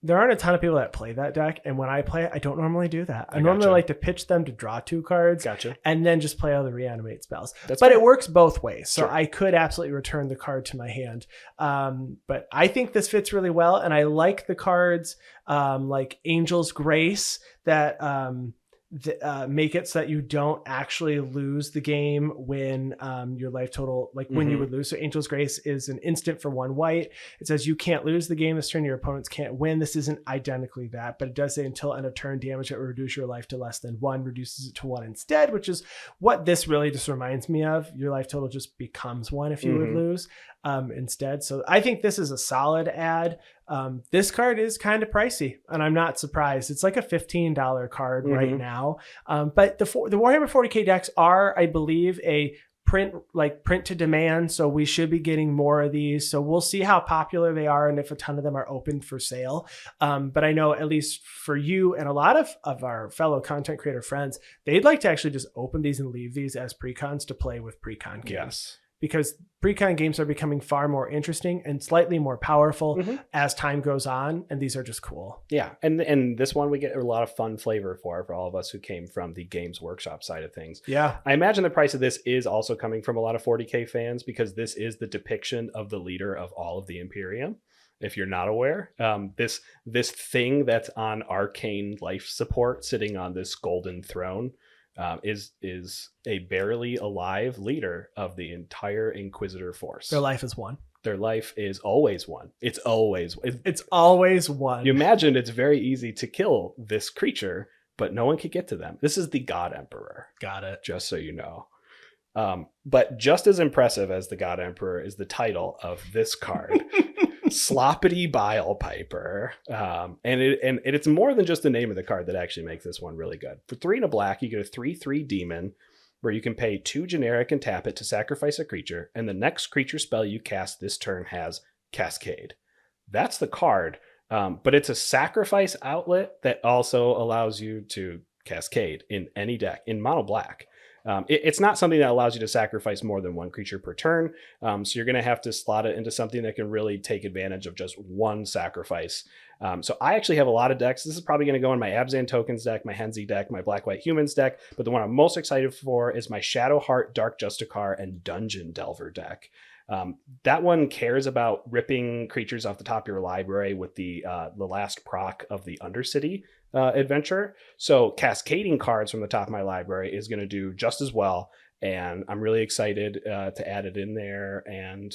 there aren't a ton of people that play that deck. And when I play it, I don't normally do that. I normally like to pitch them to draw 2 cards and then just play all the reanimate spells. But it works both ways. So I could absolutely return the card to my hand. But I think this fits really well. And I like the cards like Angel's Grace that make it so that you don't actually lose the game when your life total, like when you would lose. So Angel's Grace is an instant for 1 white. It says you can't lose the game this turn, your opponents can't win. This isn't identically that, but it does say until end of turn, damage that will reduce your life to less than 1 reduces it to 1 instead, which is what this really just reminds me of. Your life total just becomes 1 if you would lose instead. So I think this is a solid add. This card is kind of pricey, and I'm not surprised. It's like a $15 card right now. But the Warhammer 40k decks are, I believe, a print to demand, so we should be getting more of these. So we'll see how popular they are and if a ton of them are open for sale. But I know, at least for you and a lot of our fellow content creator friends, they'd like to actually just open these and leave these as precons to play with precon games. Yes. Because precon games are becoming far more interesting and slightly more powerful as time goes on, and these are just cool. Yeah, and this one we get a lot of fun flavor for all of us who came from the Games Workshop side of things. Yeah. I imagine the price of this is also coming from a lot of 40K fans, because this is the depiction of the leader of all of the Imperium. If you're not aware, this thing that's on arcane life support sitting on this golden throne is a barely alive leader of the entire Inquisitor force. Their life is one. Their life is always one. It's always one. You imagine it's very easy to kill this creature, but no one could get to them. This is the God Emperor. Got it. Just so you know. But just as impressive as the God Emperor is the title of this card. Sloppity Bile Piper. And it's more than just the name of the card that actually makes this one really good. For 3 and a black, you get a 3/3 demon where you can pay 2 generic and tap it to sacrifice a creature, and the next creature spell you cast this turn has Cascade. That's the card, but it's a sacrifice outlet that also allows you to Cascade in any deck in mono black. It's not something that allows you to sacrifice more than 1 creature per turn. So you're going to have to slot it into something that can really take advantage of just 1 sacrifice. So I actually have a lot of decks. This is probably going to go in my Abzan Tokens deck, my Henzi deck, my Black White Humans deck. But the one I'm most excited for is my Shadowheart, Dark Justicar, and Dungeon Delver deck. That one cares about ripping creatures off the top of your library with the last proc of the Undercity adventure. So cascading cards from the top of my library is going to do just as well. And I'm really excited to add it in there and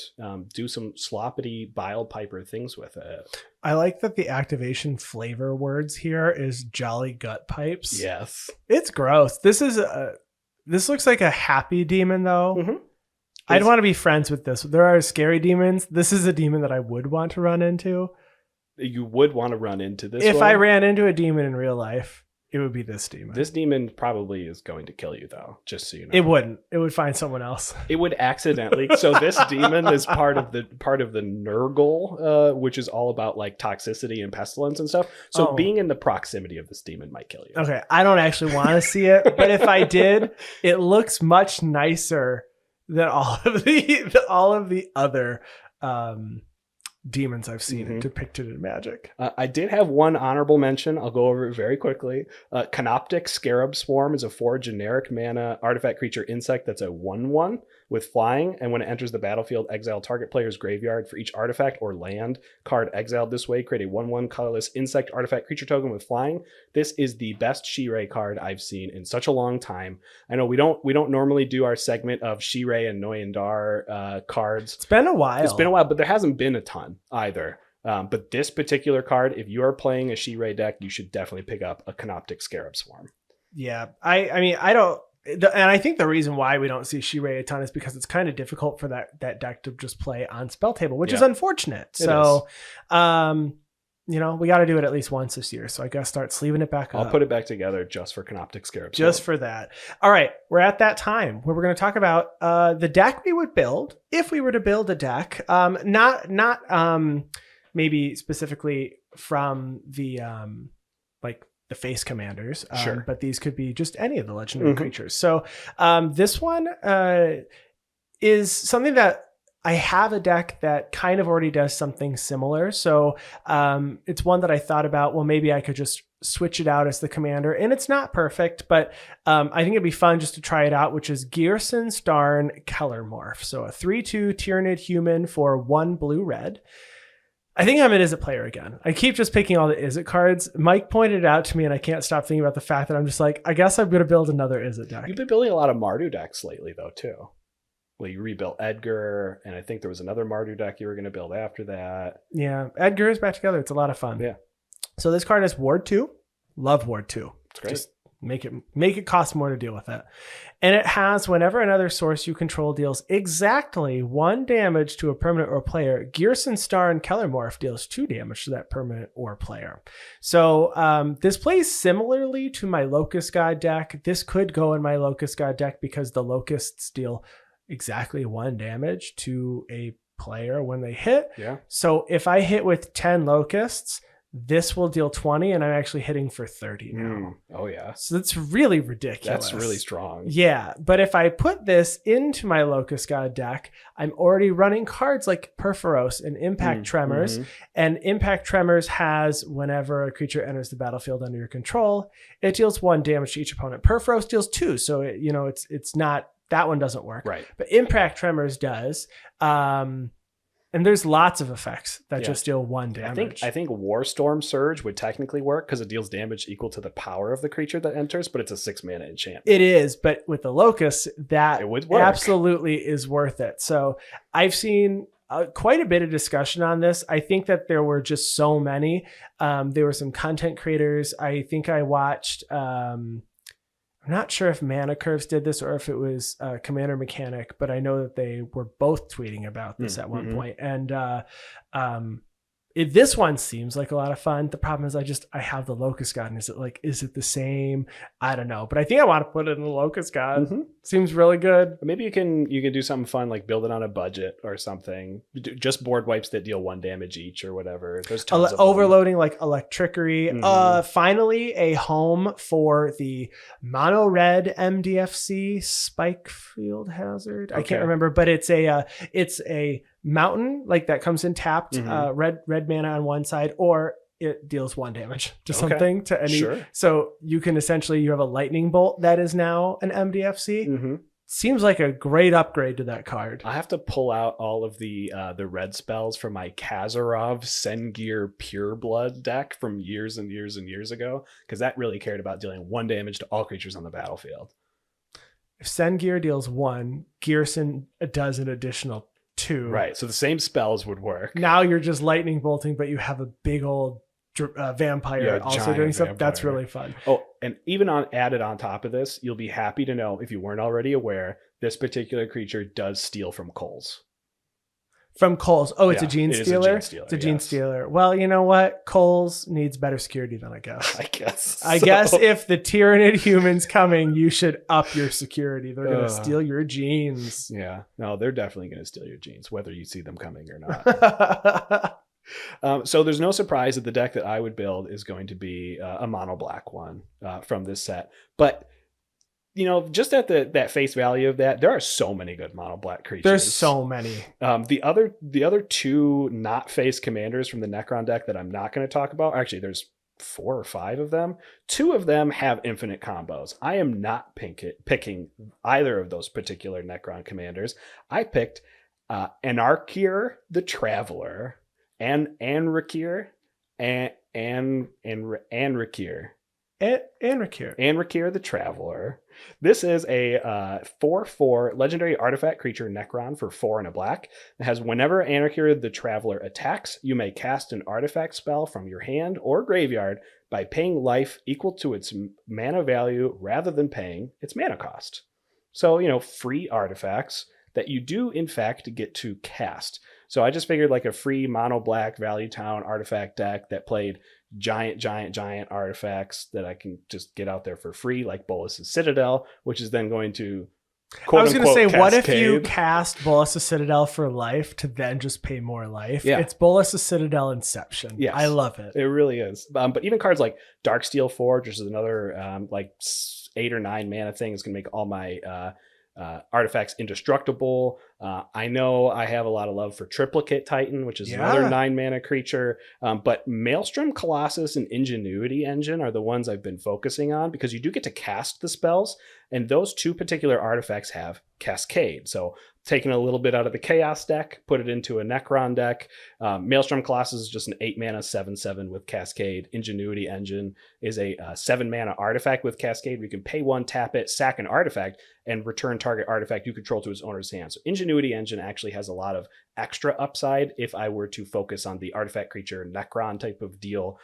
do some sloppity Bile Piper things with it. I like that the activation flavor words here is Jolly Gut Pipes. Yes. It's gross. This looks like a happy demon though. Mm-hmm. I'd want to be friends with this. There are scary demons. This is a demon that I would want to run into. You would want to run into this if one? I ran into a demon in real life, it would be this demon. This demon probably is going to kill you, though, just so you know. It wouldn't. It would find someone else. It would accidentally. So this demon is part of the Nurgle, which is all about like toxicity and pestilence and stuff. So being in the proximity of this demon might kill you. Okay, I don't actually want to see it, but if I did, it looks much nicer than all of the other demons I've seen depicted in Magic. I did have one honorable mention. I'll go over it very quickly. Canoptic Scarab Swarm is a 4 generic mana artifact creature insect that's a 1/1 with flying, and when it enters the battlefield, exile target player's graveyard. For each artifact or land card exiled this way, create a 1/1 colorless insect artifact creature token with flying. This is the best Shirei card I've seen in such a long time. I know we don't normally do our segment of Shirei and Noyandar cards. It's been a while. But there hasn't been a ton either. But this particular card, if you are playing a Shirei deck, you should definitely pick up a Canoptic Scarab Swarm. Yeah, I mean, I don't... and I think the reason why we don't see Shirei a ton is because it's kind of difficult for that deck to just play on spell table, which is unfortunate. So, we got to do it at least once this year. So I guess start sleeving it back up. I'll put it back together just for Canoptic Scarab. Just for that. All right. We're at that time where we're going to talk about the deck we would build if we were to build a deck. Not maybe specifically from the the face commanders, but these could be just any of the legendary creatures. So this one is something that I have a deck that kind of already does something similar. So it's one that I thought about, well, maybe I could just switch it out as the commander, and it's not perfect, but I think it'd be fun just to try it out, which is Gearson Starn Kellermorph. So a 3/2 Tyranid human for 1 blue-red. I think I'm an Izzet player again. I keep just picking all the Izzet cards. Mike pointed it out to me, and I can't stop thinking about the fact that I'm just like, I guess I'm going to build another Izzet deck. You've been building a lot of Mardu decks lately, though, too. Well, you rebuilt Edgar, and I think there was another Mardu deck you were going to build after that. Yeah, Edgar is back together. It's a lot of fun. Yeah. So this card has Ward 2. Love Ward 2. It's great. Just make it cost more to deal with it. And it has, whenever another source you control deals exactly 1 damage to a permanent or player, Gearson Starn Kellermorph deals 2 damage to that permanent or player. So this plays similarly to my Locust God deck. This could go in my Locust God deck because the Locusts deal exactly 1 damage to a player when they hit. Yeah. So if I hit with 10 locusts, this will deal 20, and I'm actually hitting for 30 now. Oh yeah. So that's really ridiculous. That's really strong. Yeah, but if I put this into my Locust God deck, I'm already running cards like Perforos and Impact Tremors. And Impact Tremors has, whenever a creature enters the battlefield under your control, it deals 1 damage to each opponent. Perforos deals 2, so it's not, that one doesn't work. Right. But Impact Tremors does. And there's lots of effects that just deal 1 damage. I think Warstorm Surge would technically work because it deals damage equal to the power of the creature that enters, but it's a 6 mana enchantment. It is, but with the Locust, that it would work. Absolutely is worth it. So I've seen quite a bit of discussion on this. I think that there were just so many. There were some content creators. I think I watched... I'm not sure if Mana Curves did this or if it was Commander Mechanic, but I know that they were both tweeting about this at one point. And this one seems like a lot of fun. The problem is I have the Locust God, and is it the same? I don't know, but I think I want to put it in the Locust God. Seems really good. Maybe you can do something fun, like build it on a budget or something. Just board wipes that deal 1 damage each or whatever. There's tons of overloading, like Electrickery. Finally, a home for the mono red MDFC Spikefield Hazard. I can't remember, but it's a mountain like that comes in tapped, red mana on one side, or it deals 1 damage to something, to any. So you can essentially, you have a lightning bolt that is now an MDFC. Seems like a great upgrade to that card. I have to pull out all of the red spells from my Kazarov Sengir Pureblood deck from years and years and years ago, because that really cared about dealing 1 damage to all creatures on the battlefield. If Sengir deals 1, Gearson does an additional 2. Right, so the same spells would work. Now you're just lightning bolting, but you have a big old vampire also doing stuff. That's really fun. Oh, and even added on top of this, you'll be happy to know, if you weren't already aware, this particular creature does steal from Coles. From Coles. Oh, it's a Gene Stealer? It's a Gene Stealer. Well, you know what? Coles needs better security than I guess. I guess if the Tyranid human's coming, you should up your security. They're going to steal your genes. Yeah. No, they're definitely going to steal your genes, whether you see them coming or not. So there's no surprise that the deck that I would build is going to be a mono black one from this set. But just at that face value of that, there are so many good mono black creatures. There's so many. The other 2 not face commanders from the Necron deck that I'm not going to talk about. Actually, there's 4 or 5 of them. 2 of them have infinite combos. I am not picking either of those particular Necron commanders. I picked Anarchir the Traveler and Anrakir and Anrakir. Anrakir the Traveler. This is a 4/4 legendary artifact creature Necron for 4 and a black. It has, whenever Anrakir the Traveler attacks, you may cast an artifact spell from your hand or graveyard by paying life equal to its mana value rather than paying its mana cost. So, free artifacts that you do in fact get to cast. So I just figured like a free mono black Value Town artifact deck that played giant artifacts that I can just get out there for free, like Bolas's Citadel, which is then going to I was going to say, what if you cast Bolas's Citadel for life to then just pay more life? Yeah. It's Bolas's Citadel Inception. Yes. I love it. It really is. But even cards like Darksteel Forge, which is another 8 or 9 mana thing, is going to make all my artifacts indestructible. I know I have a lot of love for Triplicate Titan, which is another 9 mana creature. But Maelstrom Colossus and Ingenuity Engine are the ones I've been focusing on, because you do get to cast the spells, and those 2 particular artifacts have Cascade. So taking a little bit out of the Chaos deck, put it into a Necron deck. Maelstrom Colossus is just an 8 mana 7/7 with Cascade. Ingenuity Engine is a 7 mana artifact with Cascade. We can pay 1, tap it, sack an artifact, and return target artifact you control to its owner's hand. So Ingenuity Engine actually has a lot of extra upside if I were to focus on the artifact creature Necron type of deal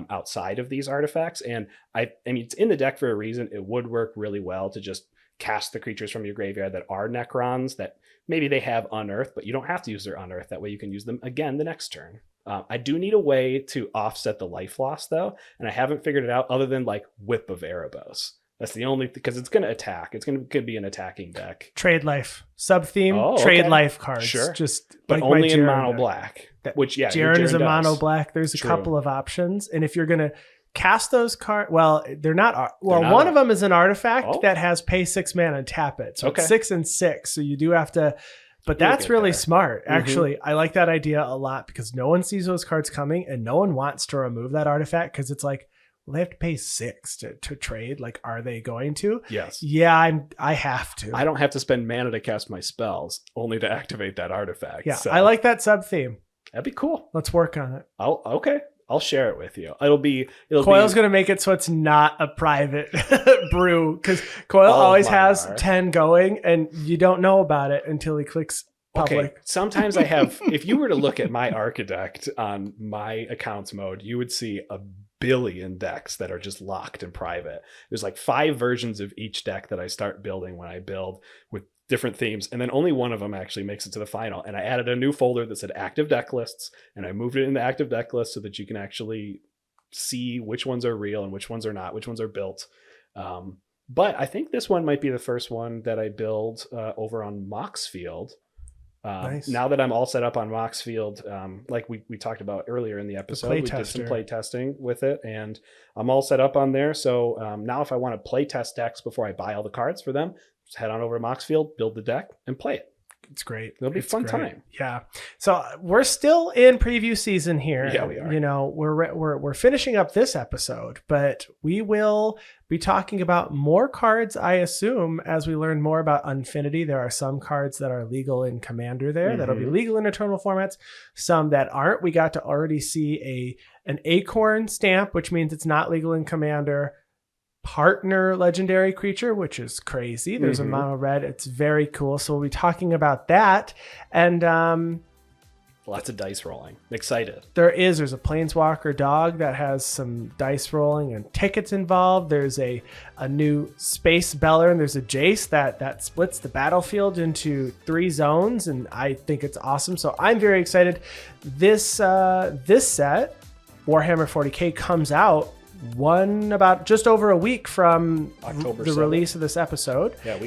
outside of these artifacts. And I mean, it's in the deck for a reason. It would work really well to just cast the creatures from your graveyard that are Necrons, that maybe they have Unearth, but you don't have to use their Unearth. That way you can use them again the next turn. I do need a way to offset the life loss, though, and I haven't figured it out other than like Whip of Erebos. That's the only, because it's going to attack. It's going to be an attacking deck. Trade life sub theme. Trade life cards. Sure. Just but like only in mono black. Which Jaren is a mono black. There's a couple of options, and if you're gonna cast those cards, well, they're not. Well, one of them is an artifact that has pay 6 mana and tap it. So it's 6 and 6. So you do have to. But that's really smart. Actually, I like that idea a lot because no one sees those cards coming, and no one wants to remove that artifact because it's like, well, they have to pay 6 to trade. Like, are they going to? Yes. Yeah, I have to. I don't have to spend mana to cast my spells, only to activate that artifact. Yeah, so I like that sub theme. That'd be cool. Let's work on it. I'll share it with you. Coyle's gonna make it so it's not a private brew because Coyle always has 10 going, and you don't know about it until he clicks public. Okay. Sometimes I have. If you were to look at my Architect on my accounts mode, you would see a billion decks that are just locked in private. There's like 5 versions of each deck that I start building when I build with different themes, and then only one of them actually makes it to the final. And I added a new folder that said active deck lists, and I moved it into active deck lists so that you can actually see which ones are real and which ones are not, which ones are built. But I think this one might be the first one that I build over on Moxfield. Nice. Now that I'm all set up on Moxfield, like we talked about earlier in the episode, we did some play testing with it, and I'm all set up on there. So now if I want to play test decks before I buy all the cards for them, just head on over to Moxfield, build the deck, and play it. It's great. It'll be a fun time. Yeah. So we're still in preview season here. Yeah, we are. You know, we're finishing up this episode, but we will be talking about more cards, I assume, as we learn more about Unfinity. There are some cards that are legal in Commander there that'll be legal in Eternal formats. Some that aren't. We got to already see an Acorn stamp, which means it's not legal in Commander. Partner legendary creature, which is crazy. There's a mono red. It's very cool. So we'll be talking about that. And lots of dice rolling. I'm excited. There's a Planeswalker dog that has some dice rolling and tickets involved. There's a new Space Beller, and there's a Jace that splits the battlefield into 3 zones, and I think it's awesome. So I'm very excited. This set, Warhammer 40K, comes out about just over a week from October the 7th. Release of this episode. Yeah,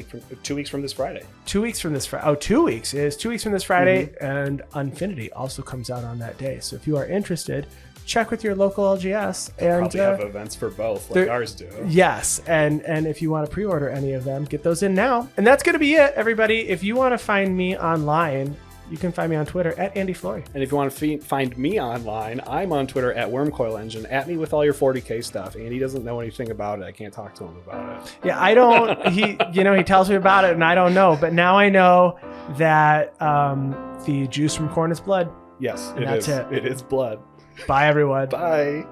2 weeks from this Friday. 2 weeks from this Friday. Oh, 2 weeks. It is 2 weeks from this Friday, and Unfinity also comes out on that day. So if you are interested, check with your local LGS. And probably have events for both, like ours do. Yes, and if you want to pre-order any of them, get those in now. And that's going to be it, everybody. If you want to find me online, you can find me on Twitter at Andy Flory. And if you want to find me online, I'm on Twitter at WormCoilEngine. At me with all your 40K stuff. Andy doesn't know anything about it. I can't talk to him about it. Yeah, I don't. He tells me about it, and I don't know. But now I know that the juice from corn is blood. Yes, and that's it. It is blood. Bye, everyone. Bye.